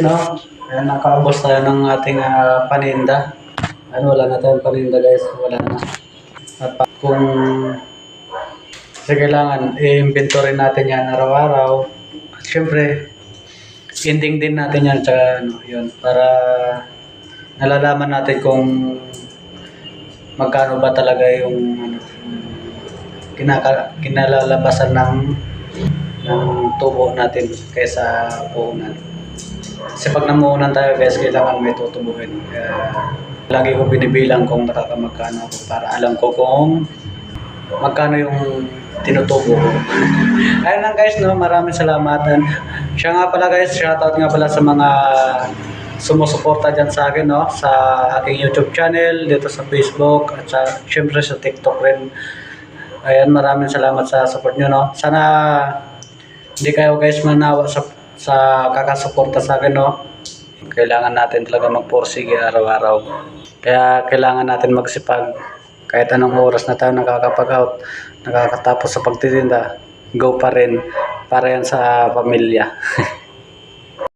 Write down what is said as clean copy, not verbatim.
No? Ayan, nakaubos tayo ng ating paninda. Wala na tayong paninda guys. Wala na. At kung kasi kailangan i-inventory natin yan araw-araw. At syempre, ending din natin yan tsaka yun, para nalalaman natin kung magkano ba talaga yung kinalalabasan ng tubo natin kaysa puhunan. Kasi pag namuhunan tayo guys, kailangan may tutubuhin. Kaya lagi ko binibilang kung nakakamagkano ako para alam ko kung magkano yung tinutubo ko. Ayun lang guys, no? Maraming salamat. Siya nga pala guys, shoutout nga pala sa mga sumusuporta dyan sa akin, no? Sa aking YouTube channel, dito sa Facebook, at syempre sa TikTok rin. Ayan, maraming salamat sa support nyo, no? Sana hindi kayo guys manawa sa kakasuporta sa akin, no? Kailangan natin talaga magpursige araw-araw. Kaya kailangan natin magsipag. Kahit anong oras na tayo nakakapag-out, nakakatapos sa pagtitinda, go pa rin para yan sa pamilya.